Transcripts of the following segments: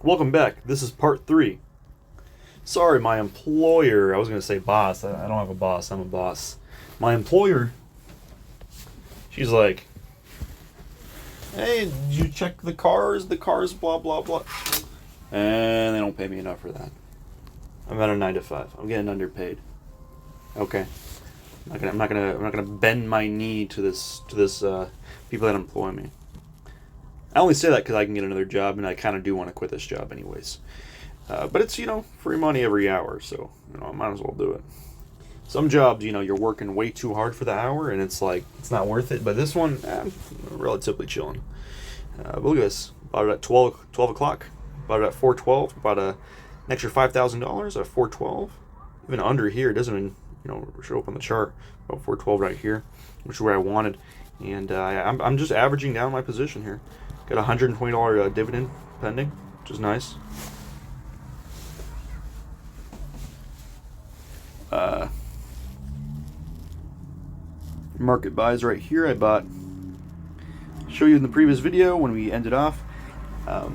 Welcome back. This is part 3. Sorry, my employer, I was going to say boss. I don't have a boss. I'm a boss. My employer, she's like, hey, did you check the cars? The cars, blah, blah, blah. And they don't pay me enough for that. I'm at a 9 to 5. I'm getting underpaid. Okay. I'm not gonna bend my knee to this people that employ me. I only say that because I can get another job, and I kind of do want to quit this job anyways. But it's free money every hour, so I might as well do it. Some jobs, you're working way too hard for the hour, and it's like it's not worth it. But this one, relatively chilling. But look at this. Bought it at 12 o'clock. Bought it at 4:12. Bought an extra $5,000 at 4:12. Even under here, it doesn't even show up on the chart. About 4:12 right here, which is where I wanted. And I'm just averaging down my position here. Got a $120 dividend pending, which is nice. Market buys right here. I show you in the previous video when we ended off. I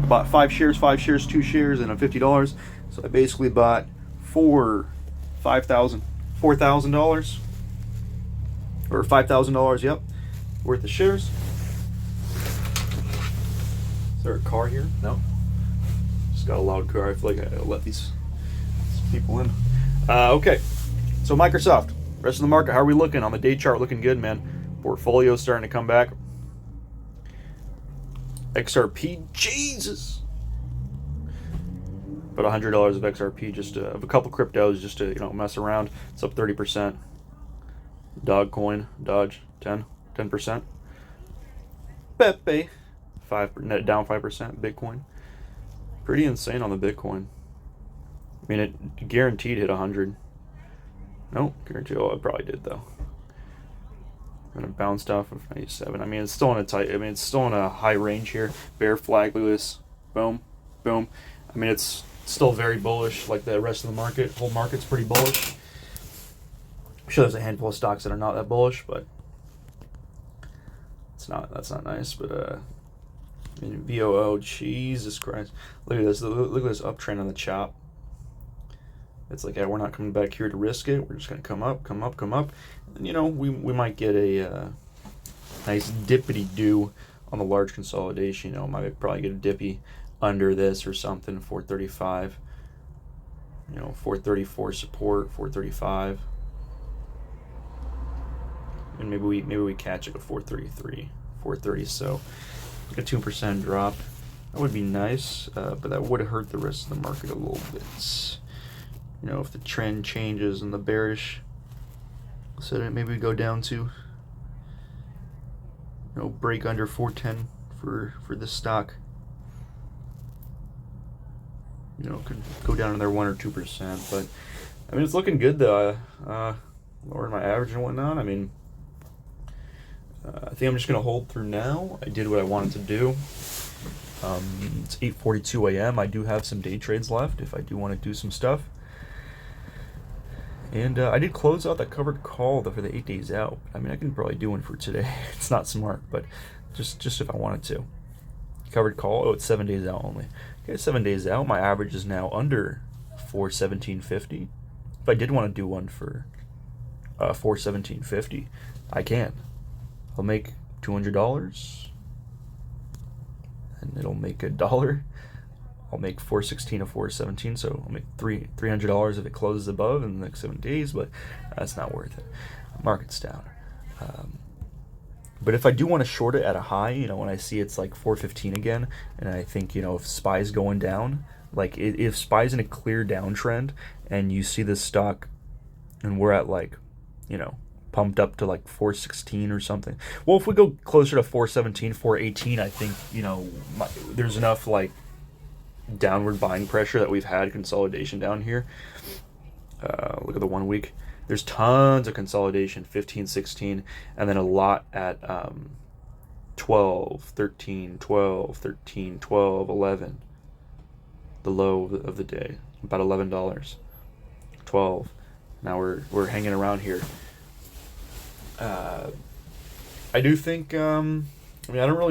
bought 5 shares, 2 shares, and a $50. So I basically bought $4,000 or $5,000. Yep, worth of shares. Is there a car here? No. Just got a loud car. I feel like I gotta let these people in. Okay, so Microsoft. Rest of the market, how are we looking? On the day chart, looking good, man. Portfolio starting to come back. XRP, Jesus. About $100 of XRP, just of a couple cryptos, just to mess around. It's up 30%. Dogecoin, Dodge, 10%. Pepe, down 5%. Bitcoin, pretty insane on the Bitcoin. I mean, it guaranteed hit 100. No, guaranteed. Oh, it probably did though. And it bounced off of 97. I mean, it's still in a tight. I mean, it's still in a high range here. Bear flag, look at this. Boom, boom. I mean, it's still very bullish, like the rest of the market. Whole market's pretty bullish. I'm sure there's a handful of stocks that are not that bullish, but it's not. That's not nice. But I mean, VOO, Jesus Christ! Look at this. Look at this uptrend on the chop. It's like, yeah, we're not coming back here to risk it. We're just going to come up. And, we might get a nice dippity-do on the large consolidation. Might probably get a dippy under this or something, 435. 434 support, 435. And maybe we catch it at 433, 430. So like a 2% drop. That would be nice, but that would hurt the rest of the market a little bit. If the trend changes and the bearish, so that maybe we go down to, break under 410 for this stock. Could go down to their 1 or 2%, but I mean, it's looking good though. Lowering my average and whatnot. I mean, I think I'm just gonna hold through now. I did what I wanted to do. It's 8:42 a.m. I do have some day trades left if I do want to do some stuff. And I did close out that covered call for the 8 days out. I mean, I can probably do one for today. It's not smart, but just if I wanted to. Covered call. Oh, it's 7 days out only. Okay, 7 days out. My average is now under 417.50. If I did want to do one for 417.50, I can. I'll make $200, and it'll make $1. I'll make 416 or 417, so I'll make $300 if it closes above in the next 7 days, but that's not worth it. Market's down. But if I do want to short it at a high, when I see it's like 415 again, and I think, if SPY's going down, like if SPY's in a clear downtrend, and you see this stock, and we're at like, pumped up to like 416 or something. Well, if we go closer to 417, 418, I think, there's enough like downward buying pressure that we've had consolidation down here. Look at the 1 week. There's tons of consolidation, 15, 16, and then a lot at 12, 13, 12, 13, 12, 11. The low of the day, about $11, 12. Now we're hanging around here. I do think I mean, I don't know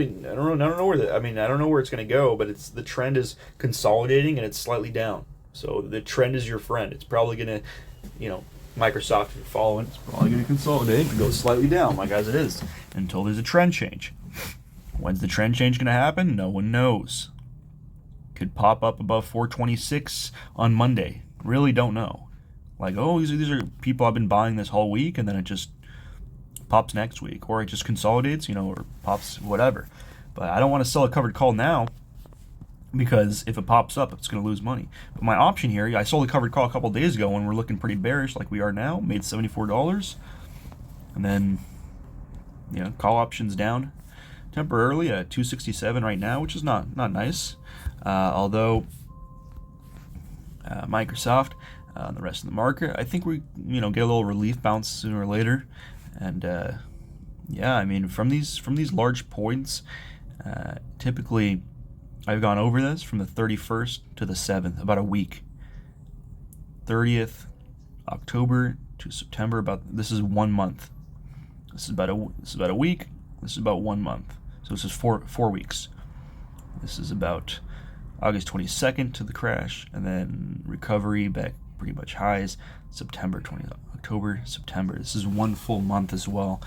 where I don't know where it's going to go, but the trend is consolidating and it's slightly down. So the trend is your friend. It's probably going to, Microsoft, if you're following, it's probably going to consolidate and go slightly down, like as it is, until there's a trend change. When's the trend change going to happen? No one knows. Could pop up above 426 on Monday. Really don't know. Like, oh, these are people I've been buying this whole week, and then it just pops next week, or it just consolidates, or pops whatever. But I don't want to sell a covered call now because if it pops up, it's going to lose money. But my option here, I sold a covered call a couple days ago when we're looking pretty bearish like we are now, made $74, and then call options down temporarily at 267 right now, which is not nice. Although Microsoft and the rest of the market, I think we get a little relief bounce sooner or later. And from these large points, typically I've gone over this from the 31st to the 7th, about a week. 30th October to September, this is 1 month. This is about a week. This is about 1 month. So this is four weeks. This is about August 22nd to the crash, and then recovery back pretty much highs. October, September. This is 1 full month as well.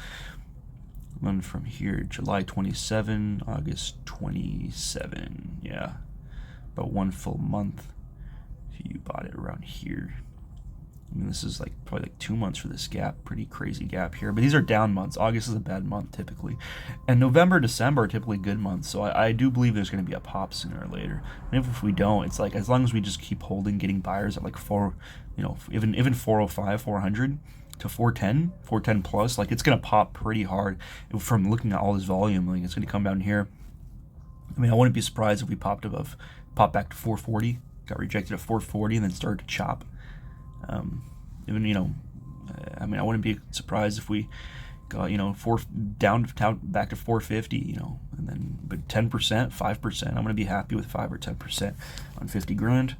And then from here, July 27, August 27. Yeah, about 1 full month. If you bought it around here. I mean, this is probably 2 months for this gap. Pretty crazy gap here. But these are down months. August is a bad month typically. And November, December are typically good months. So I do believe there's going to be a pop sooner or later. And if we don't, it's as long as we just keep holding, getting buyers at even 405, 400 to 410 plus, it's going to pop pretty hard. From looking at all this volume, it's going to come down here. I mean, I wouldn't be surprised if we popped back to 440, got rejected at 440, and then started to chop. I wouldn't be surprised if we got down back to 450, and then but 10%, 5%. I'm gonna be happy with 5 or 10% on 50 grand.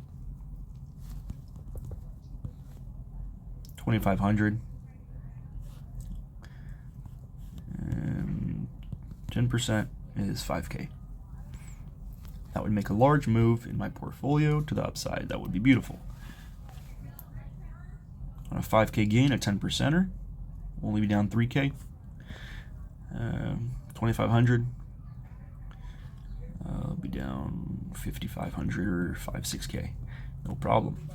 2,500. 10% is 5K. That would make a large move in my portfolio to the upside. That would be beautiful. On a 5K gain, a 10%er, only be down 3K. 2,500, I'll be down 5,500 or 6K. No problem.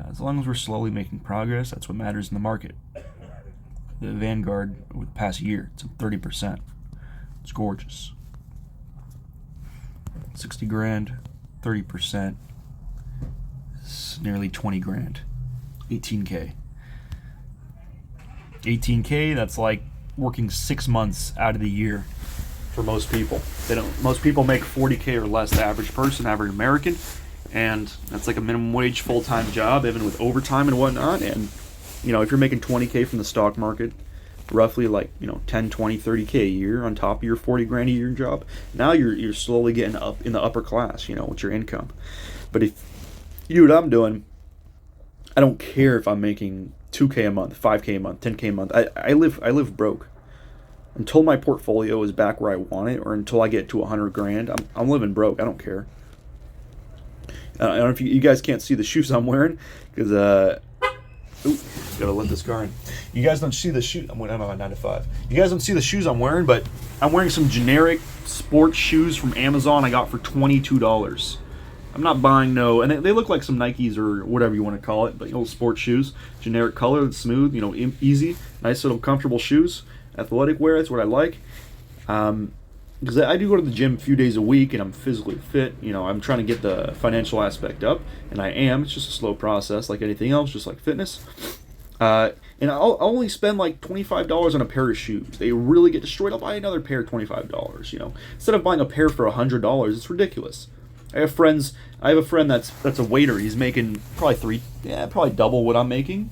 As long as we're slowly making progress, that's what matters in the market. The Vanguard with the past year, it's up 30%. It's gorgeous. 60 grand, 30%, is nearly 20 grand. 18K. 18K, that's like working 6 months out of the year for most people. Most people make 40K or less, the average person, average American, and that's like a minimum wage full-time job, even with overtime and whatnot. And if you're making 20K from the stock market, roughly 10, 20, 30K a year on top of your 40 grand a year job, now you're slowly getting up in the upper class, with your income. But if you do what I'm doing, I don't care if I'm making 2K a month, 5K a month, 10K a month. I live broke. Until my portfolio is back where I want it, or until I get to 100 grand, I'm living broke. I don't care. I don't know if you guys can't see the shoes I'm wearing, because gotta let this car in. You guys don't see the shoes. I'm on 9 to 5. You guys don't see the shoes I'm wearing, but I'm wearing some generic sports shoes from Amazon I got for $22. I'm not buying and they look like some Nikes or whatever you want to call it, but sports shoes, generic color, smooth, easy, nice little comfortable shoes, athletic wear. That's what I like. Because I do go to the gym a few days a week, and I'm physically fit. I'm trying to get the financial aspect up, and I am. It's just a slow process, like anything else, just like fitness. And I'll only spend like $25 on a pair of shoes. They really get destroyed. I'll buy another pair $25. Instead of buying a pair for $100, it's ridiculous. I have a friend that's a waiter. He's making probably double what I'm making.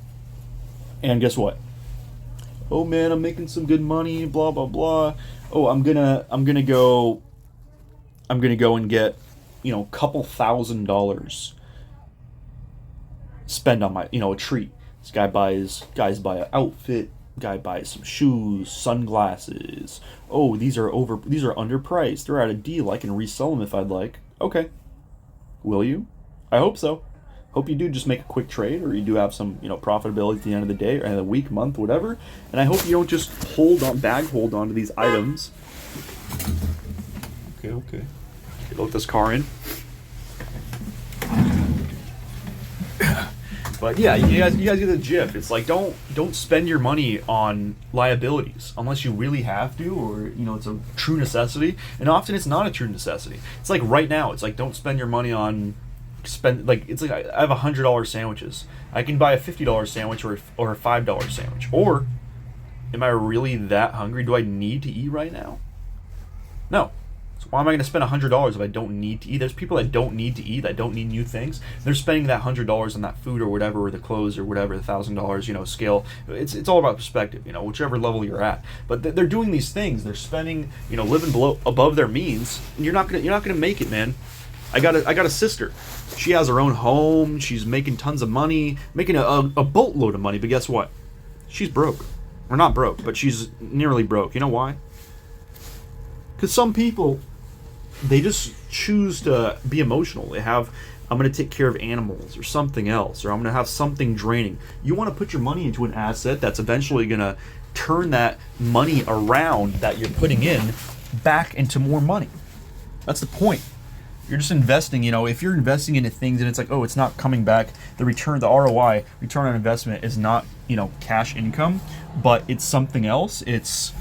And guess what? Oh man, I'm making some good money, blah blah blah. Oh, I'm gonna go and get, a couple $1,000 spend on my, a treat. This guys buy an outfit, Guy buys some shoes, sunglasses. Oh, these are underpriced. They're at a deal. I can resell them if I'd like. Okay. Will you? I hope so. Hope you do just make a quick trade, or you do have some, profitability at the end of the day, or end of the week, month, whatever. And I hope you don't just hold on to these items. Okay. Load this car in. But yeah, you guys get the gist. It's like don't spend your money on liabilities unless you really have to, or it's a true necessity. And often it's not a true necessity. It's like right now. It's like don't spend your money on it's like I have $100 sandwiches. I can buy a $50 sandwich or a $5 sandwich. Or am I really that hungry? Do I need to eat right now? No. So why am I going to spend $100 if I don't need to eat? There's people that don't need to eat, that don't need new things. They're spending that $100 on that food or whatever, or the clothes or whatever, the $1,000, scale. It's all about perspective, whichever level you're at. But they're doing these things. They're spending, living above their means. And you're not gonna make it, man. I got a sister. She has her own home. She's making tons of money, making a boatload of money. But guess what? She's broke. Or not broke, but she's nearly broke. You know why? Because some people, they just choose to be emotional. They have, I'm going to take care of animals or something else, or I'm going to have something draining. You want to put your money into an asset that's eventually going to turn that money around that you're putting in back into more money. That's the point. You're just investing, if you're investing into things and it's like, oh, it's not coming back, the ROI, return on investment is not, cash income, but it's something else. It's,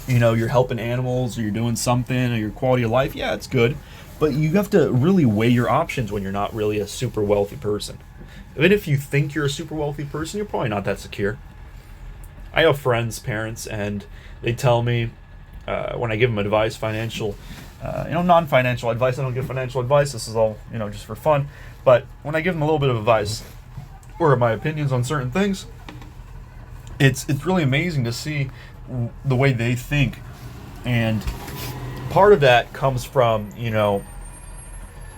you're helping animals, or you're doing something, or your quality of life, yeah, it's good. But you have to really weigh your options when you're not really a super wealthy person. Even if you think you're a super wealthy person, you're probably not that secure. I have friends, parents, and they tell me when I give them advice, financial, non-financial advice. I don't give financial advice. This is all, just for fun. But when I give them a little bit of advice, or my opinions on certain things, it's really amazing to see the way they think. And part of that comes from, all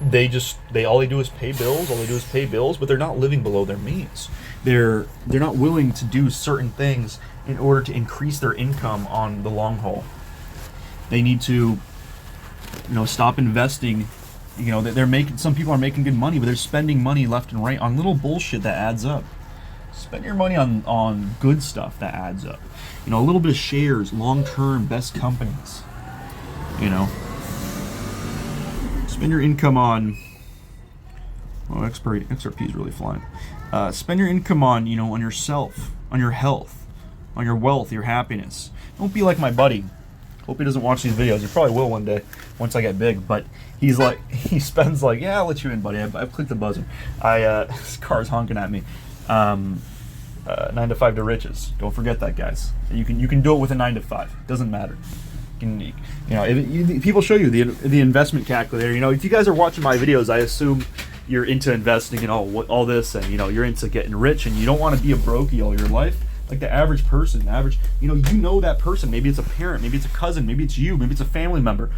they do is pay bills, but they're not living below their means. They're not willing to do certain things in order to increase their income on the long haul. They need to, stop investing. Some people are making good money, but they're spending money left and right on little bullshit that adds up. Spend your money on good stuff that adds up. A little bit of shares, long-term, best companies. Spend your income on... Oh, XRP is really flying. Spend your income on, on yourself, on your health, on your wealth, your happiness. Don't be like my buddy. Hope he doesn't watch these videos. He probably will one day once I get big. But he spends yeah, I'll let you in, buddy. I've clicked the buzzer. This car's honking at me. 9 to 5 to riches. Don't forget that, guys. You can do it with a 9 to 5. Doesn't matter. People show you the investment calculator. If you guys are watching my videos, I assume you're into investing and all this, and you're into getting rich, and you don't want to be a brokey all your life. Like the average person, that person. Maybe it's a parent, maybe it's a cousin, maybe it's you, maybe it's a family member.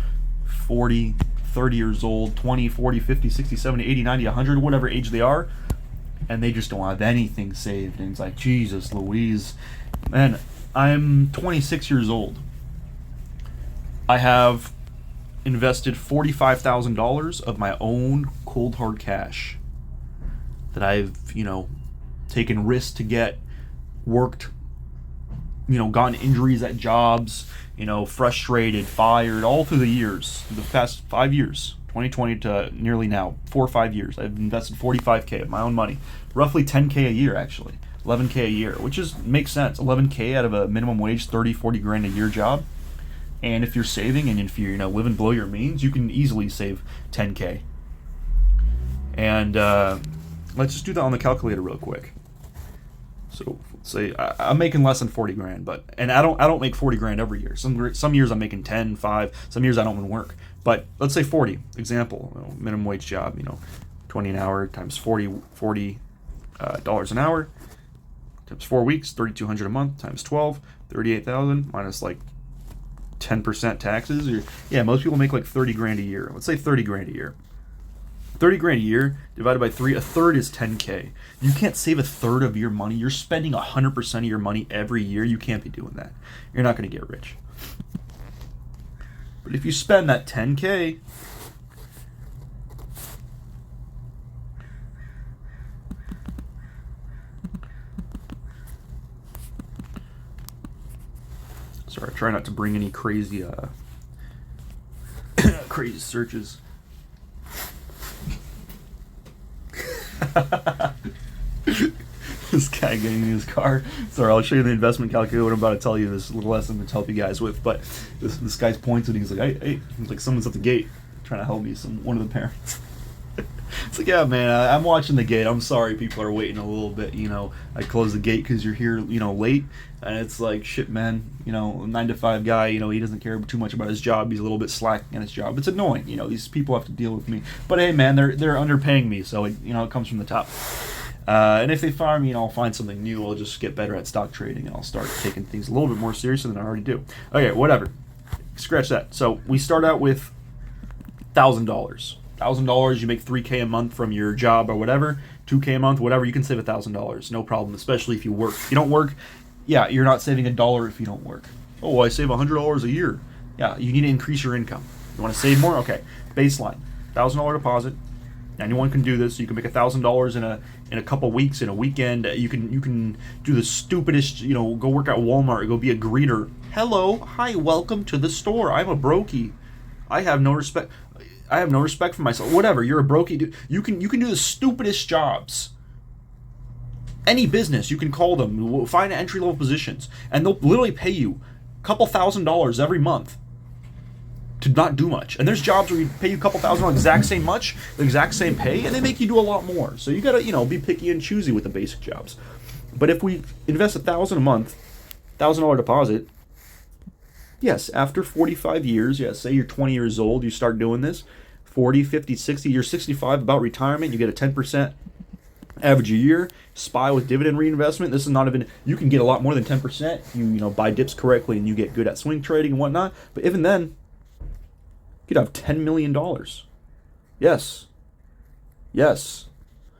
40, 30 years old, 20, 40, 50, 60, 70, 80, 90, 100, whatever age they are. And they just don't have anything saved. And it's like, Jesus Louise. Man, I'm 26 years old. I have invested $45,000 of my own cold hard cash that I've, taken risks to get, worked, gotten injuries at jobs, frustrated, fired, all through the years, the past 5 years. 2020 to nearly now, 4 or 5 years, I've invested $45K of my own money, roughly $10K a year actually, $11K a year, which makes sense. $11K out of a minimum wage, 30, 40 grand a year job. And if you're saving and if you're living below your means, you can easily save $10K. And let's just do that on the calculator real quick. So say I'm making less than 40 grand, and I don't make 40 grand every year. Some years I'm making 10, 5. Some years I don't even work. But let's say 40. Example, minimum wage job, $20 an hour times $40 dollars an hour times 4 weeks, $3,200 a month times 12, $38,000 minus 10% taxes. Most people make 30 grand a year. Let's say 30 grand a year. 30 grand a year divided by 3, a third is 10K. You can't save a third of your money. You're spending 100% of your money every year. You can't be doing that. You're not going to get rich. But if you spend that 10K, sorry, try not to bring any crazy crazy searches. This guy getting in his car. Sorry, I'll show you the investment calculator. What I'm about to tell you, this little lesson to help you guys with. But this guy's points and he's like, hey, he's like, someone's at the gate trying to help me. One of the parents. It's like, yeah, man, I'm watching the gate. I'm sorry, people are waiting a little bit. I close the gate because you're here, late. And it's like, shit, man. 9 to 5 guy. He doesn't care too much about his job. He's a little bit slack in his job. It's annoying. These people have to deal with me. But hey, man, they're underpaying me, so it comes from the top. And if they fire me, I'll find something new. I'll just get better at stock trading, and I'll start taking things a little bit more seriously than I already do. Okay, whatever. Scratch that. So we start out with $1,000. $1,000, you make $3K a month from your job or whatever, $2K a month, whatever, you can save $1,000, no problem, especially if you work. If you don't work, yeah, you're not saving $1 if you don't work. Oh, I save $100 a year. Yeah, you need to increase your income. You want to save more? Okay, baseline, $1,000 deposit. Anyone can do this. You can make $1,000 in a couple weeks, in a weekend. You can do the stupidest, go work at Walmart, go be a greeter. Hello, hi, welcome to the store. I'm a brokey. I have no respect for myself. Whatever, you're a brokey dude. You can do the stupidest jobs. Any business, you can call them, find entry-level positions, and they'll literally pay you a couple $1,000s every month to not do much. And there's jobs where you pay you a couple $1,000 the exact same pay, and they make you do a lot more. So you gotta, be picky and choosy with the basic jobs. But if we invest $1,000 a month, $1,000 deposit, yes, after 45 years, yes, say you're 20 years old, you start doing this, 40, 50, 60, you're 65, about retirement, you get a 10% average a year, SPY with dividend reinvestment. This is not even, you can get a lot more than 10%. You buy dips correctly and you get good at swing trading and whatnot. But even then, you could have $10 million. Yes. Yes.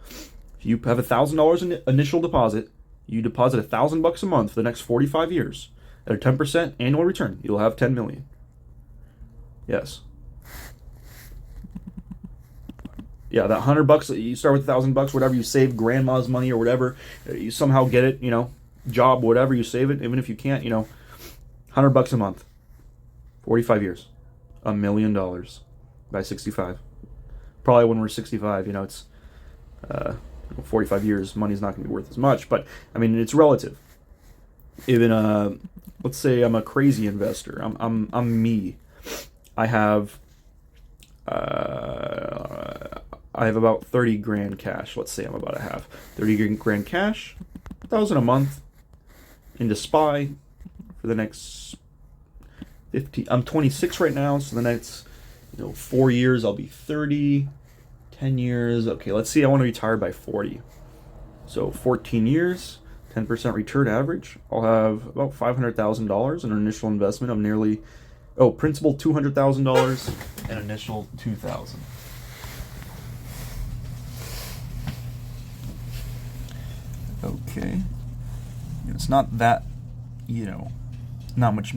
If you have $1,000 in initial deposit, you deposit $1,000 a month for the next 45 years. At a 10% annual return, you'll have $10 million. Yes. Yeah, that $100, you start with $1,000, whatever you save, grandma's money or whatever, you somehow get it, job, whatever, you save it, even if you can't, $100 a month, 45 years, $1 million by 65. Probably when we're 65, it's 45 years, money's not going to be worth as much, but it's relative. Even let's say I'm a crazy investor. I'm me. I have about 30 grand cash. Let's say I'm about to have 30 grand cash, 1,000 a month into SPY for the next 15. I'm 26 right now, so the next 4 years I'll be 30. 10 years. Okay, let's see. I want to retire by 40. So 14 years. 10% return average, I'll have about $500,000 in an initial investment of nearly, principal $200,000 and initial $2,000. Okay, it's not that, not much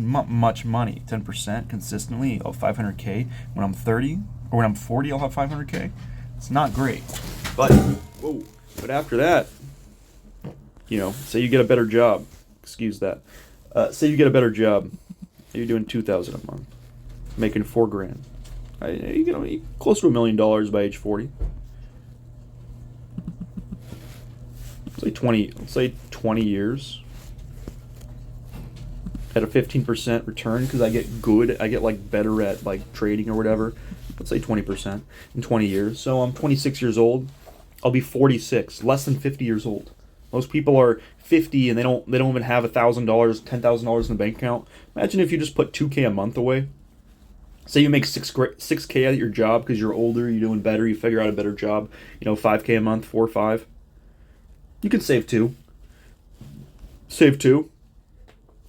money. 10% consistently, $500K. When I'm 30 or when I'm 40, I'll have $500K. It's not great, but after that. Say you get a better job. Excuse that. Say you get a better job. You're doing $2,000 a month, making $4 grand. You get close to $1 million by age 40. Let's say 20 years at a 15% return because I get better at trading or whatever. Let's say 20% in 20 years. So I'm 26 years old. I'll be 46, less than 50 years old. Most people are 50 and they don't even have $1,000, $10,000 in the bank account. Imagine if you just put $2K a month away. Say you make 6K at your job because you're older, you're doing better, you figure out a better job. $5K a month, 4 or 5. You can save 2. Save 2.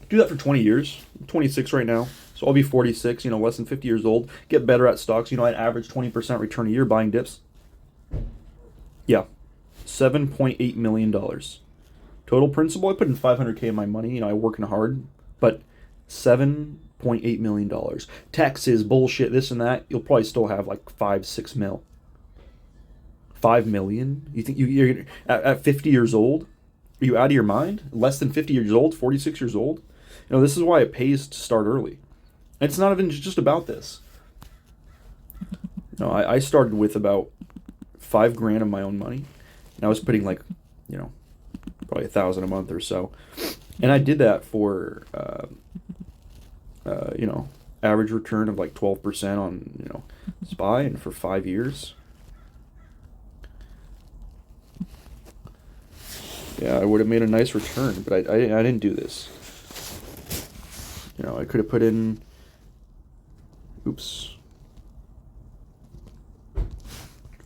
Do that for 20 years. I'm 26 right now, so I'll be 46. Less than 50 years old. Get better at stocks. I'd average 20% return a year buying dips. Yeah, $7.8 million. Total principal, I put in 500K of my money. You know, I'm working hard, but $7.8 million. Taxes, bullshit, this and that. You'll probably still have like 5-6 mil. 5 million? You think you're at 50 years old? Are you out of your mind? Less than 50 years old, 46 years old? You know, this is why it pays to start early. And it's not even just about this. No, I started with about 5 grand of my own money, and I was putting like, you know, probably 1,000 a month or so, and I did that for, you know, average return of like 12% on, you know, SPY, and for 5 years. Yeah, I would have made a nice return, but I didn't do this. You know, I could have put in, oops,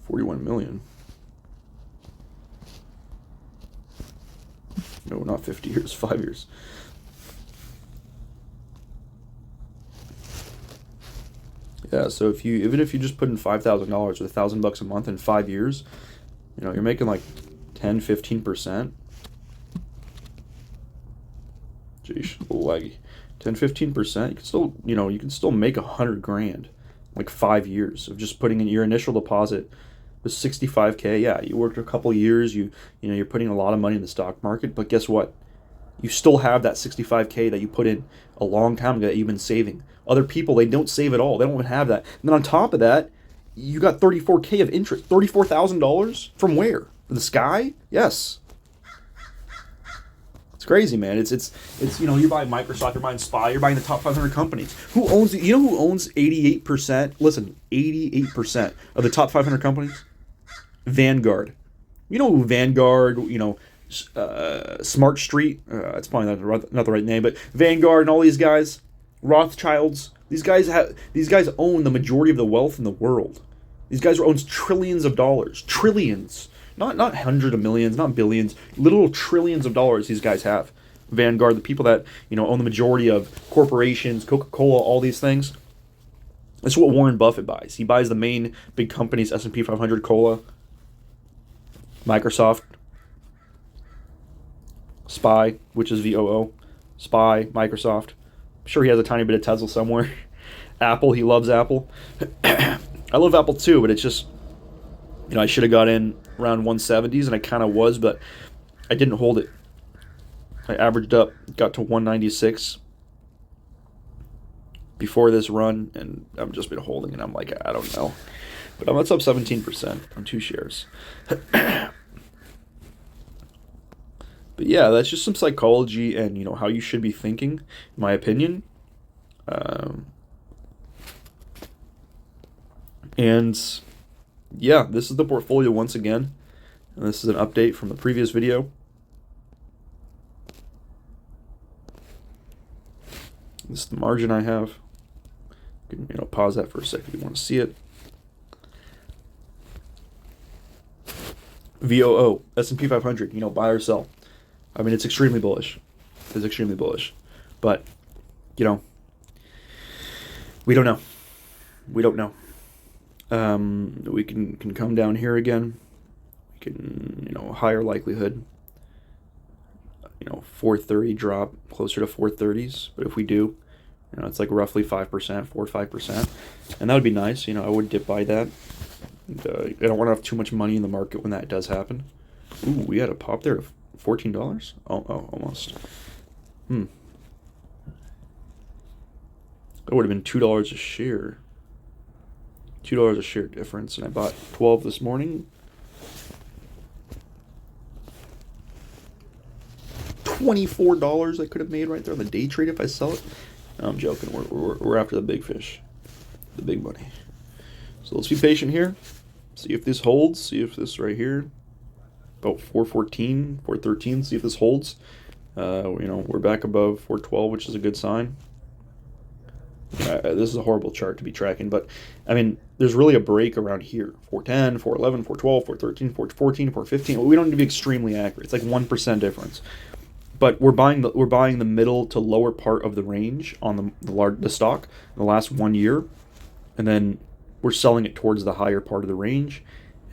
41 million. No, not 50 years, 5 years. Yeah, so even if you just put in $5,000 with $1,000 a month in 5 years, you know, you're making like 10-15%. Jeez, a little laggy. 10-15%. You can still, you know, you can still make 100 grand, like 5 years of just putting in your initial deposit was 65K. Yeah, you worked a couple years. You know, you're putting a lot of money in the stock market, but guess what? You still have that 65K that you put in a long time ago that you've been saving. Other people, they don't save at all. They don't even have that. And then on top of that, you got 34K of interest. $34,000 from where? The sky? Yes. It's crazy, man. It's you know, you're buying Microsoft, you're buying SPY, you're buying the top 500 companies. Who owns? You know who owns 88%? Listen, 88% of the top 500 companies. Vanguard. You know who Vanguard? You know, Smart Street. It's probably not the right name, but Vanguard and all these guys, Rothschilds. These guys own the majority of the wealth in the world. These guys owns trillions of dollars, trillions. Not hundreds of millions, not billions, literal trillions of dollars these guys have. Vanguard, the people that, you know, own the majority of corporations, Coca-Cola, all these things. That's what Warren Buffett buys. He buys the main big companies, S&P 500, Cola, Microsoft, SPY, which is VOO, SPY, Microsoft. I'm sure he has a tiny bit of Tesla somewhere. Apple, he loves Apple. I love Apple too, but it's just, you know, I should have got in around 170s, and I kind of was, but I didn't hold it. I averaged up, got to 196 before this run, and I've just been holding, and I'm like, I don't know. But that's up 17% on 2 shares. But yeah, that's just some psychology and, you know, how you should be thinking, in my opinion. And yeah, this is the portfolio once again. And this is an update from the previous video. This is the margin I have. You can, you know, pause that for a second if you want to see it. VOO, S&P 500, you know, buy or sell. I mean, it's extremely bullish. It's extremely bullish. But, you know, we don't know. We don't know. We can come down here again. We can, you know, higher likelihood. You know, 430 drop closer to 430s. But if we do, you know, it's like roughly 5%, 4-5%. And that would be nice. You know, I would dip by that. And, I don't want to have too much money in the market when that does happen. Ooh, we had a pop there of $14. Oh, almost. That would have been $2 a share. $2 a share difference, and I bought 12 this morning. $24 I could have made right there on the day trade if I sell it. No, I'm joking. We're after the big fish, the big money. So let's be patient here. See if this holds. See if this right here, about 414, 413. See if this holds. You know, we're back above 412, which is a good sign. This is a horrible chart to be tracking, but I mean, there's really a break around here. 410, 411, 412, 413, 414, 415. We don't need to be extremely accurate. It's like 1% difference. But we're buying the middle to lower part of the range on the stock in the last 1 year, and then we're selling it towards the higher part of the range,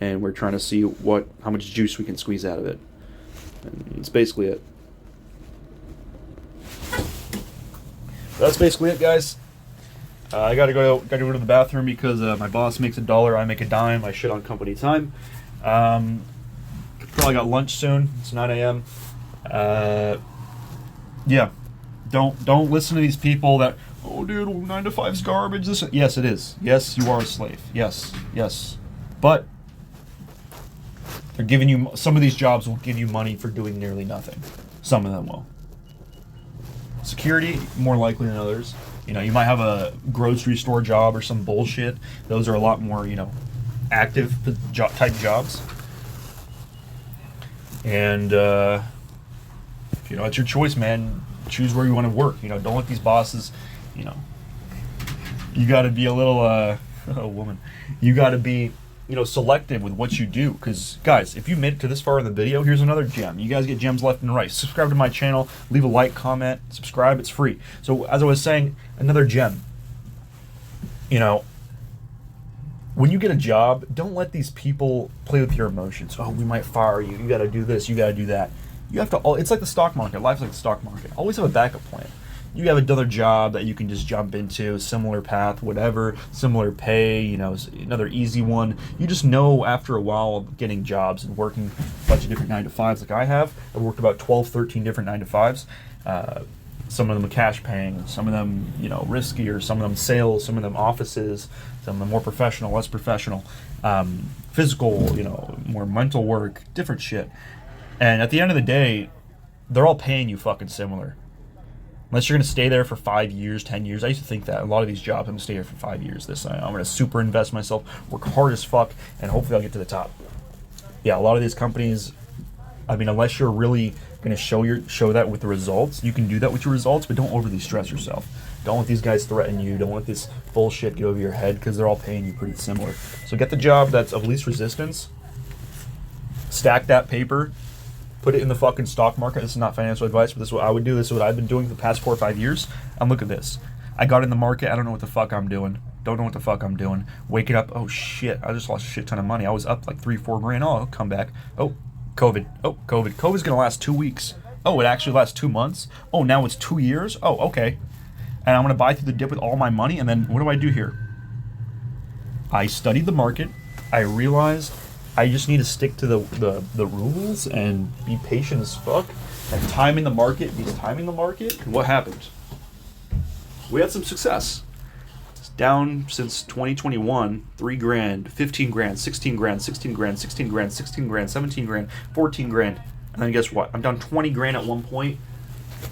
and we're trying to see how much juice we can squeeze out of it. And it's basically it. That's basically it, guys. I gotta go to the bathroom because my boss makes $1, I make a dime. I shit on company time. Probably got lunch soon. It's 9 a.m. Yeah, don't listen to these people that, oh dude, 9 to 5's garbage. Yes, it is. Yes, you are a slave. Yes, but they're giving you, some of these jobs will give you money for doing nearly nothing. Some of them will. Security, more likely than others. You know, you might have a grocery store job or some bullshit. Those are a lot more, active type jobs. And, it's your choice, man. Choose where you want to work. Don't let these bosses, you got to be a little, woman. You got to be, selective with what you do. Because, guys, if you made it to this far in the video, here's another gem. You guys get gems left and right. Subscribe to my channel. Leave a like, comment, subscribe. It's free. So, as I was saying, another gem. When you get a job, don't let these people play with your emotions. Oh, we might fire you. You got to do this. You got to do that. You have to. It's like the stock market. Life's like the stock market. Always have a backup plan. You have another job that you can just jump into, similar path, whatever, similar pay, another easy one. You just know after a while of getting jobs and working a bunch of different 9 to 5s like I have. I've worked about 12, 13 different 9 to 5s. Some of them are cash paying, some of them, riskier, some of them sales, some of them offices, some of them more professional, less professional, physical, more mental work, different shit. And at the end of the day, they're all paying you fucking similar. Unless you're going to stay there for 5 years, 10 years. I used to think that. A lot of these jobs, I'm going to stay here for 5 years. I'm going to super invest myself, work hard as fuck, and hopefully I'll get to the top. Yeah, a lot of these companies, unless you're really going to show that with the results, you can do that with your results, but don't overly stress yourself. Don't let these guys threaten you. Don't let this bullshit get over your head because they're all paying you pretty similar. So get the job that's of least resistance. Stack that paper. Put it in the fucking stock market. This is not financial advice, but this is what I would do. This is what I've been doing for the past 4 or 5 years. And look at this. I got in the market. I don't know what the fuck I'm doing. Don't know what the fuck I'm doing. Waking up. Oh, shit. I just lost a shit ton of money. I was up like 3-4 grand. Oh, I'll come back. Oh, COVID. Oh, COVID. COVID's going to last 2 weeks. Oh, it actually lasts 2 months. Oh, now it's 2 years. Oh, okay. And I'm going to buy through the dip with all my money. And then what do I do here? I studied the market. I realized I just need to stick to the rules and be patient as fuck. And timing the market beats timing the market. And what happened? We had some success. It's down since 2021, 3 grand, 15 grand, 16 grand, 16 grand, 16 grand, 16 grand, 17 grand, 14 grand. And then guess what? I'm down 20 grand at one point.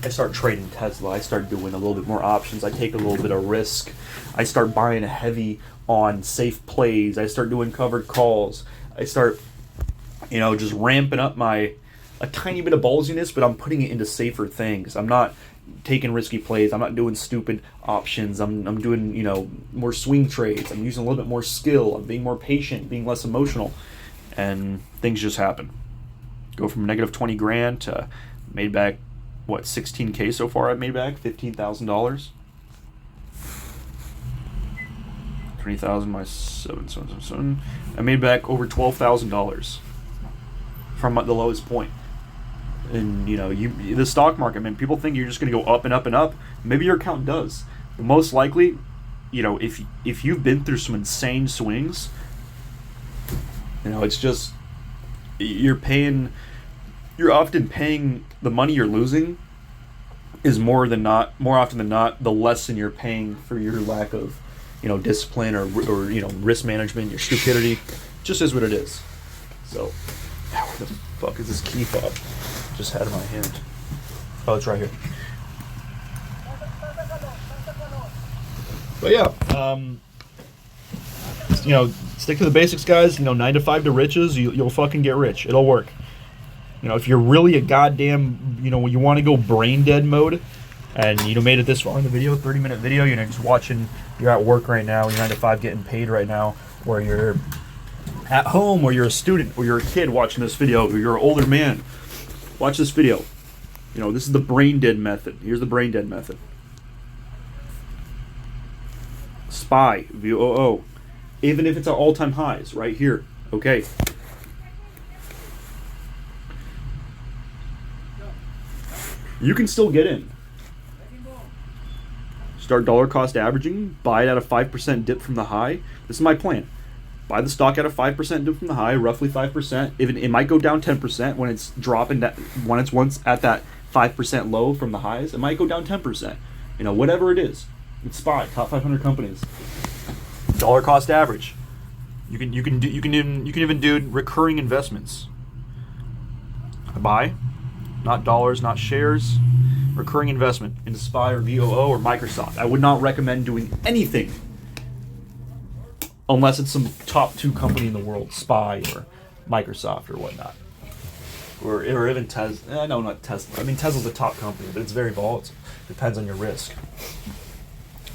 I start trading Tesla. I start doing a little bit more options. I take a little bit of risk. I start buying heavy on safe plays. I start doing covered calls. I start, just ramping up a tiny bit of ballsiness, but I'm putting it into safer things. I'm not taking risky plays. I'm not doing stupid options. I'm doing, more swing trades. I'm using a little bit more skill. I'm being more patient, being less emotional. And things just happen. Go from negative 20 grand to made back, 16K so far I've made back? $15,000. 20,000 minus 7. I made back over $12,000 from the lowest point. And the stock market, man, people think you're just going to go up and up and up. Maybe your account does, but most likely, if you've been through some insane swings, it's just you're often paying the money you're losing is more often than not the lesson you're paying for your lack of discipline or risk management, your stupidity. Just is what it is. So, where the fuck is this key fob? Just had in my hand. Oh, it's right here. But yeah, stick to the basics, guys. 9 to 5 to riches. You'll fucking get rich. It'll work. If you're really a goddamn, you want to go brain dead mode, and made it this far in the video, 30-minute video, just watching, you're at work right now, you're 9 to 5 getting paid right now, or you're at home, or you're a student, or you're a kid watching this video, or you're an older man, watch this video. This is the brain dead method. Here's the brain dead method. SPY, VOO, even if it's at all-time highs, right here. Okay. You can still get in. Start dollar cost averaging, buy it at a 5% dip from the high. This is my plan. Buy the stock at a 5% dip from the high, roughly 5%. Even it might go down 10% when it's dropping that when it's once at that 5% low from the highs. It might go down 10%. You know, whatever it is. It's SPY, top 500 companies. Dollar cost average. You can even do recurring investments. Buy, not dollars, not shares. Recurring investment into SPY or VOO or Microsoft. I would not recommend doing anything unless it's some top 2 company in the world, SPY or Microsoft or whatnot. Or even Tesla. No, not Tesla. I mean, Tesla's a top company, but it's very volatile. Depends on your risk.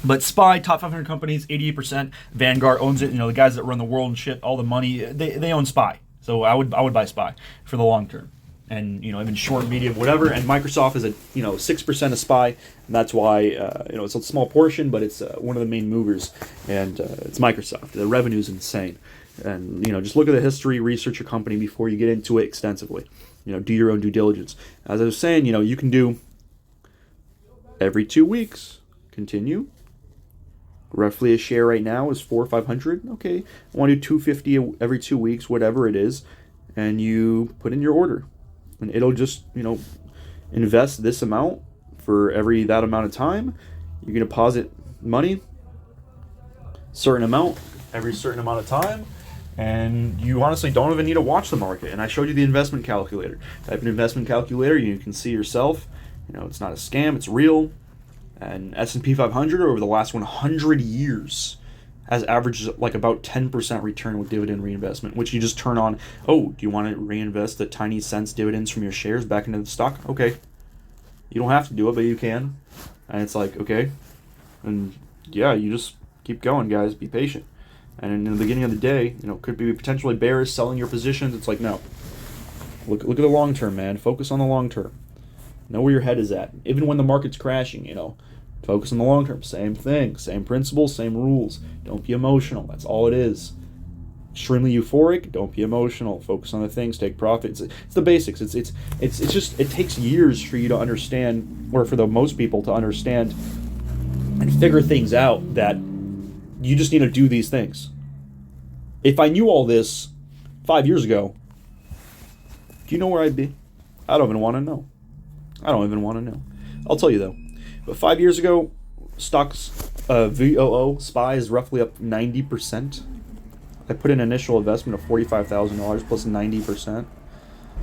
But SPY, top 500 companies, 88%. Vanguard owns it. You know, the guys that run the world and shit, all the money, they own SPY. So I would buy SPY for the long term. And, you know, even short, medium, whatever. And Microsoft is 6% of SPY. And that's why, it's a small portion, but it's one of the main movers. And it's Microsoft. The revenue is insane. And, just look at the history, research your company before you get into it extensively. Do your own due diligence. As I was saying, you can do every 2 weeks. Continue. Roughly a share right now is $400 or $500. Okay, I want to do $250 every 2 weeks, whatever it is. And you put in your order. And it'll just, invest this amount for every that amount of time. You can deposit money, certain amount, every certain amount of time. And you honestly don't even need to watch the market. And I showed you the investment calculator. Type in investment calculator, you can see yourself. It's not a scam, it's real. And S&P 500 over the last 100 years has averaged like about 10% return with dividend reinvestment, which you just turn on. Oh, do you want to reinvest the tiny cents dividends from your shares back into the stock? Okay. You don't have to do it, but you can. And it's like, okay. And yeah, you just keep going, guys. Be patient. And in the beginning of the day, could be potentially bearish, selling your positions. It's like, no. Look at the long term, man. Focus on the long term. Know where your head is at. Even when the market's crashing, focus on the long term. Same thing. Same principles, same rules. Don't be emotional. That's all it is. Extremely euphoric. Don't be emotional. Focus on the things. Take profits. It's the basics. It's just, it takes years for you to understand, or for the most people to understand and figure things out that you just need to do these things. If I knew all this 5 years ago, do you know where I'd be? I don't even want to know. I'll tell you though. But 5 years ago, stocks, VOO, SPY is roughly up 90%. I put in an initial investment of $45,000 plus 90%.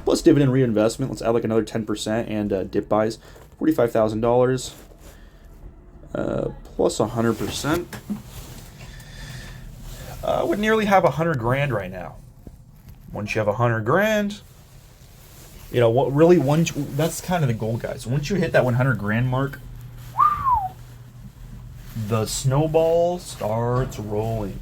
Plus dividend reinvestment, let's add like another 10% and dip buys, $45,000 plus 100%. Would nearly have $100,000 right now. Once you have $100,000, that's kind of the goal, guys. Once you hit that $100,000 mark, the snowball starts rolling.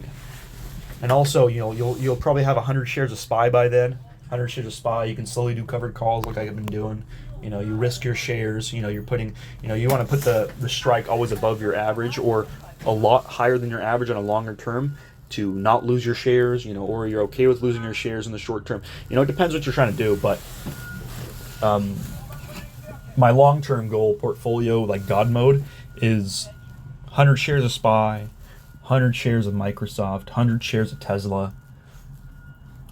And also, you'll probably have 100 shares of SPY by then. 100 shares of SPY. You can slowly do covered calls like I've been doing. You risk your shares. You're putting. You want to put the strike always above your average or a lot higher than your average on a longer term to not lose your shares. Or you're okay with losing your shares in the short term. It depends what you're trying to do, but my long-term goal portfolio, like God mode, is 100 shares of SPY, 100 shares of Microsoft, 100 shares of Tesla,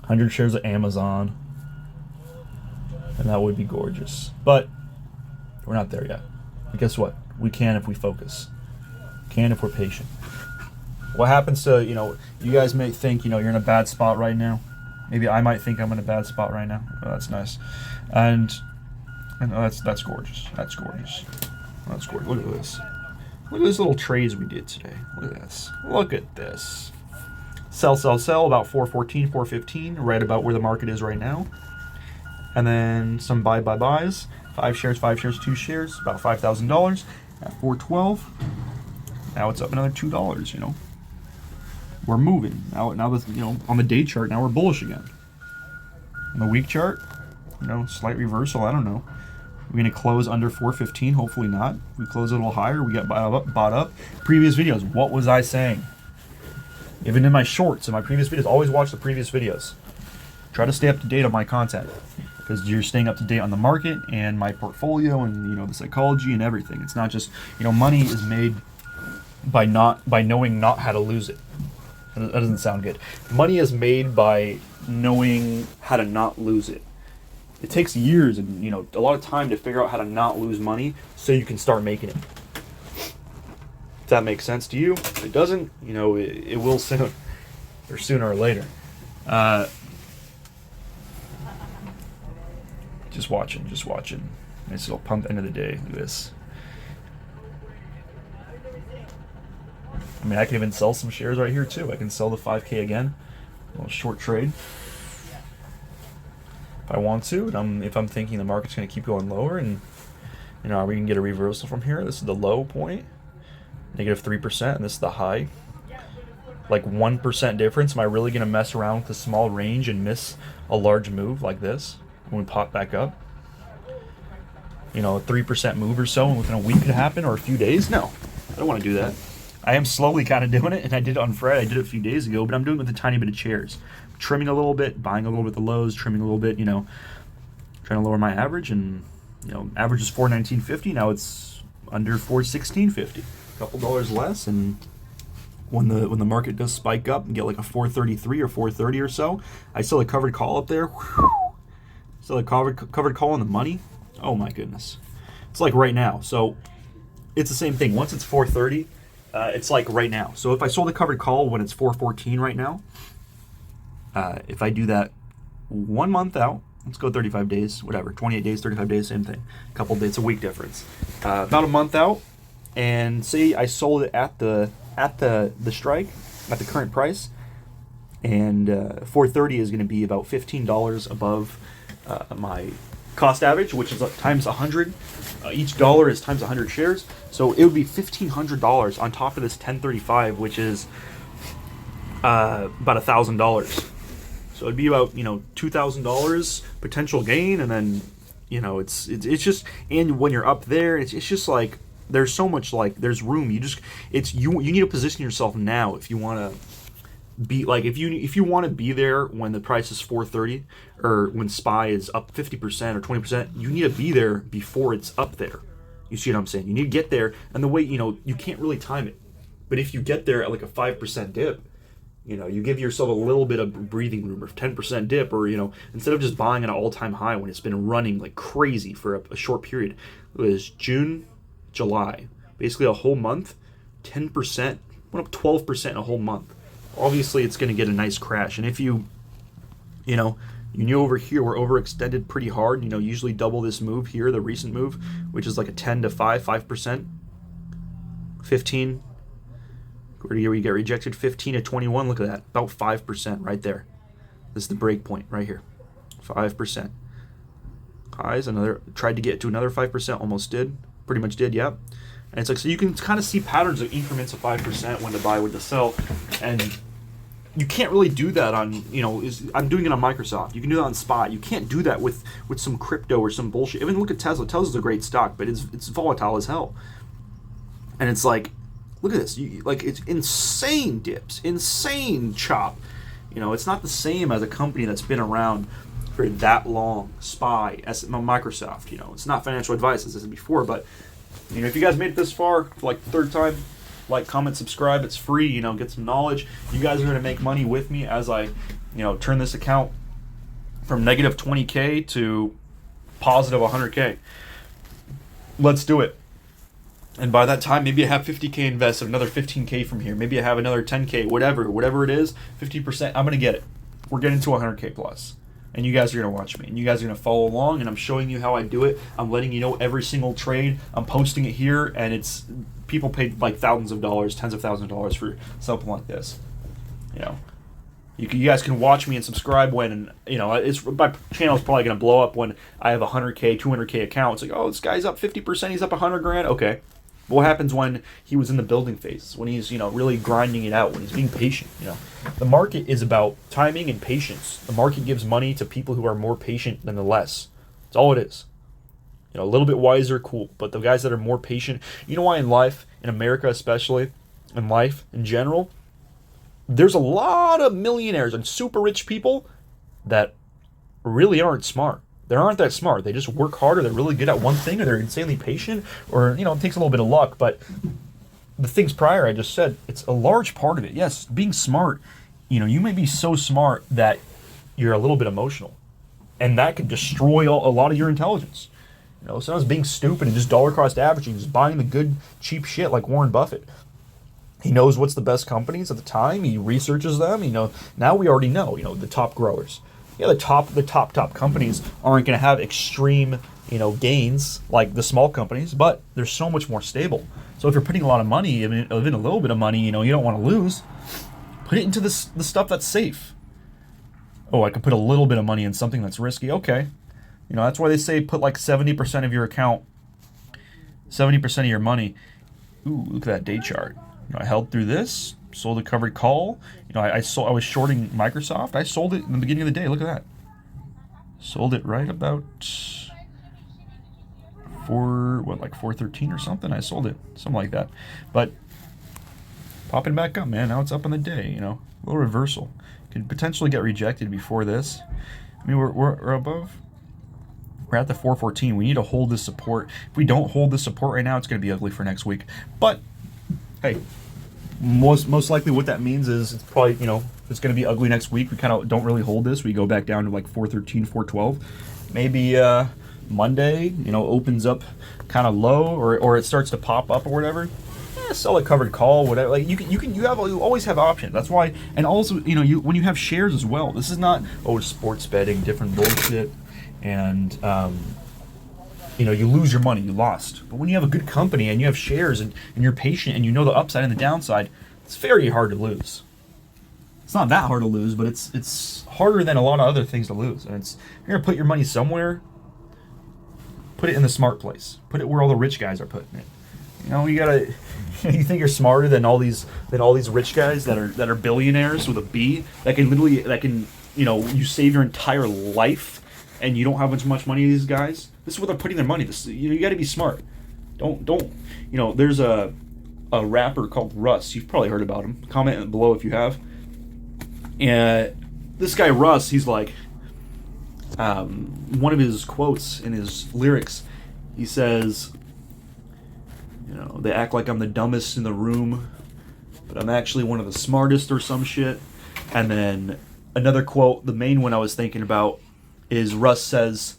100 shares of Amazon, and that would be gorgeous. But we're not there yet. But guess what? We can if we focus. Can if we're patient. What happens to, you guys may think, you're in a bad spot right now. Maybe I might think I'm in a bad spot right now. Oh, that's nice. And that's gorgeous. That's gorgeous. That's gorgeous. Look at this. Look at these little trades we did today. Look at this. Look at this. Sell, about 414, 415, right about where the market is right now. And then some buys. 5 shares, 2 shares, about $5,000 at 412. Now it's up another $2, We're moving. Now that's, on the day chart, now we're bullish again. On the week chart, slight reversal, I don't know. We're going to close under 415, hopefully not. If we close a little higher, we get bought up. Previous videos, what was I saying? Even in my shorts, in my previous videos, always watch the previous videos. Try to stay up to date on my content, because you're staying up to date on the market and my portfolio and, you know, the psychology and everything. It's not just, you know, money is made by knowing not how to lose it. That doesn't sound good. Money is made by knowing how to not lose it. It takes years and, you know, a lot of time to figure out how to not lose money so you can start making it. If that makes sense to you. If it doesn't, you know, it will soon, or sooner or later. Just watching. Nice little pump end of the day. Look at this. I mean, I can even sell some shares right here too. I can sell the 5K again. A little short trade. If I want to, and if I'm thinking the market's going to keep going lower and, you know, we can get a reversal from here. This is the low point, -3%, and this is the high. Like 1% difference. Am I really going to mess around with a small range and miss a large move like this when we pop back up? You know, a 3% move or so, and within a week could happen, or a few days? No, I don't want to do that. I am slowly kind of doing it, and I did it on Friday. I did it a few days ago, but I'm doing it with a tiny bit of shares. Trimming a little bit, buying a little bit of the lows, trimming a little bit, you know, trying to lower my average. And, you know, average is $419.50. Now it's under $416.50. A couple dollars less, and when the market does spike up and get like a 433 or 430 or so, I still have a covered call up there. Whew. Still a covered call on the money. Oh my goodness. It's like right now. So it's the same thing. Once it's 430, it's like right now. So if I sold a covered call when it's 414 right now, if I do that 1 month out, let's go 35 days, whatever, 28 days, 35 days, same thing. A couple days, a week difference. About a month out, and say I sold it at the strike, at the current price, and 430 is going to be about $15 above my cost average, which is times 100. Each dollar is times 100 shares, so it would be $1,500 on top of this 1035, which is about $1,000. So it'd be about, you know, $2,000 potential gain, and then, you know, it's just, and when you're up there, it's just like there's so much, like there's room. You need to position yourself now if you want to be like, if you want to be there when the price is 430, or when SPY is up 50% or 20%, you need to be there before it's up there. You see what I'm saying? You need to get there, and the way, you know, you can't really time it, but if you get there at like a 5% dip, you know, you give yourself a little bit of breathing room, or 10% dip, or, you know, instead of just buying at an all-time high when it's been running like crazy for a short period. It was June, July, basically a whole month, 10%, went up 12% in a whole month. Obviously, it's going to get a nice crash. And if you know, over here, we're overextended pretty hard. You know, usually double this move here, the recent move, which is like a 10 to 5%, 15. Where you get rejected, 15 to 21. Look at that, about 5% right there. This is the break point right here, 5%. Highs, another, tried to get to another 5%, almost did, pretty much did, yeah. And it's like, so you can kind of see patterns of increments of 5%, when to buy, when to sell, and you can't really do that on, you know, I'm doing it on Microsoft. You can do that on SPY. You can't do that with some crypto or some bullshit. Even look at Tesla. Tesla's a great stock, but it's volatile as hell. And it's like, look at this. It's insane dips, insane chop. You know, it's not the same as a company that's been around for that long. SPY, Microsoft. You know, it's not financial advice, as I said before. But, you know, if you guys made it this far for like the third time, like, comment, subscribe. It's free. You know, get some knowledge. You guys are going to make money with me as I, you know, turn this account from negative 20K to positive 100K. Let's do it. And by that time, maybe I have 50K invested, another 15K from here. Maybe I have another 10K, whatever it is, 50%, I'm going to get it. We're getting to 100K plus. And you guys are going to watch me. And you guys are going to follow along. And I'm showing you how I do it. I'm letting you know every single trade. I'm posting it here. And it's, people paid like thousands of dollars, tens of thousands of dollars for something like this. You know, you guys can watch me and subscribe when, you know, my channel's probably going to blow up when I have 100K, 200K accounts. Like, oh, this guy's up 50%. He's up 100 grand. Okay. What happens when he was in the building phase, when he's, you know, really grinding it out, when he's being patient, you know? The market is about timing and patience. The market gives money to people who are more patient than the less. That's all it is. You know, a little bit wiser, cool. But the guys that are more patient, you know why in life, in America especially, in life in general, there's a lot of millionaires and super rich people that really aren't smart. They aren't that smart. They just work hard, or they're really good at one thing, or they're insanely patient, or it takes a little bit of luck. But the things prior I just said, it's a large part of it. Yes, being smart. You may be so smart that you're a little bit emotional, and that can destroy a lot of your intelligence. Sometimes being stupid and just dollar cost averaging, just buying the good cheap shit like Warren Buffett. He knows what's the best companies at the time. He researches them. Now we already know. The top growers. Yeah, the top companies aren't going to have extreme, gains like the small companies, but they're so much more stable. So if you're putting a lot of money, even a little bit of money, you don't want to lose. Put it into the stuff that's safe. Oh, I could put a little bit of money in something that's risky. Okay, that's why they say put like 70% of your account, 70% of your money. Ooh, look at that day chart. I held through this, sold a covered call. I was shorting Microsoft. I sold it in the beginning of the day. Look at that. Sold it right about like 413 or something. I sold it, something like that. But popping back up, man. Now it's up on the day. A little reversal. Could potentially get rejected before this. I mean, we're above. We're at the 414. We need to hold this support. If we don't hold this support right now, it's going to be ugly for next week. But hey, most likely what that means is it's probably, it's going to be ugly next week. We kind of don't really hold this. We go back down to like 413, 412. Maybe Monday, opens up kind of low, or it starts to pop up or whatever. Sell a covered call, whatever. Like you always have options. That's why, and also, when you have shares as well. This is not sports betting, different bullshit, and you lose your money, you lost. But when you have a good company and you have shares and you're patient and you know the upside and the downside, it's very hard to lose. It's not that hard to lose, but it's harder than a lot of other things to lose. And you're gonna put your money somewhere. Put it in the smart place. Put it where all the rich guys are putting it. You gotta. You think you're smarter than all these rich guys that are billionaires with a B that can you save your entire life and you don't have as much money as these guys. This is where they're putting their money. You got to be smart. Don't there's a rapper called Russ. You've probably heard about him. Comment below if you have. And this guy Russ, he's like one of his quotes in his lyrics. He says, they act like I'm the dumbest in the room, but I'm actually one of the smartest or some shit. And then another quote, the main one I was thinking about, is Russ says,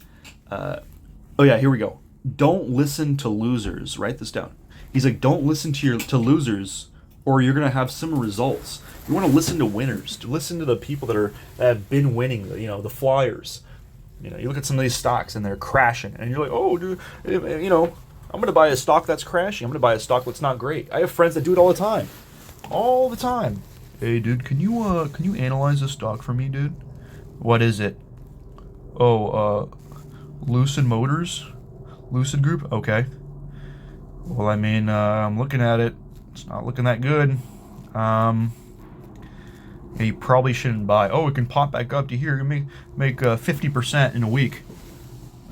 here we go. Don't listen to losers. Write this down. He's like, don't listen to losers, or you're gonna have similar results. You want to listen to winners. To listen to the people that have been winning. The flyers. You look at some of these stocks and they're crashing, and you're like, oh, dude, I'm going to buy a stock that's crashing. I'm going to buy a stock that's not great. I have friends that do it all the time. All the time. Hey, dude, can you analyze this stock for me, dude? What is it? Lucid Motors? Lucid Group? Okay. Well, I mean, I'm looking at it. It's not looking that good. You probably shouldn't buy. Oh, it can pop back up to here. You make 50% in a week.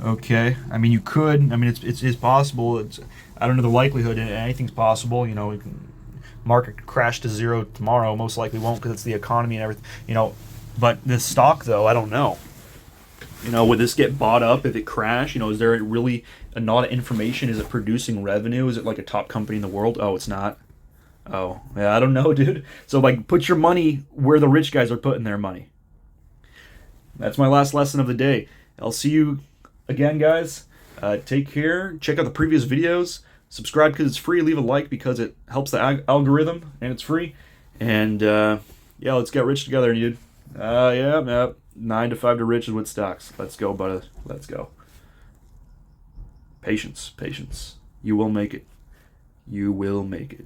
Okay, I mean you could. I mean it's possible. I don't know the likelihood. Anything's possible. Market could crash to zero tomorrow. Most likely won't because it's the economy and everything. But this stock though, I don't know. Would this get bought up if it crashed? Is there really a lot of information? Is it producing revenue? Is it like a top company in the world? Oh, it's not. Oh, yeah, I don't know, dude. So put your money where the rich guys are putting their money. That's my last lesson of the day. I'll see you again, guys. Take care. Check out the previous videos. Subscribe because it's free. Leave a like because it helps the algorithm and it's free. And let's get rich together, dude. 9 to 5 to riches with stocks. Let's go, buddy. Let's go. Patience. You will make it. You will make it.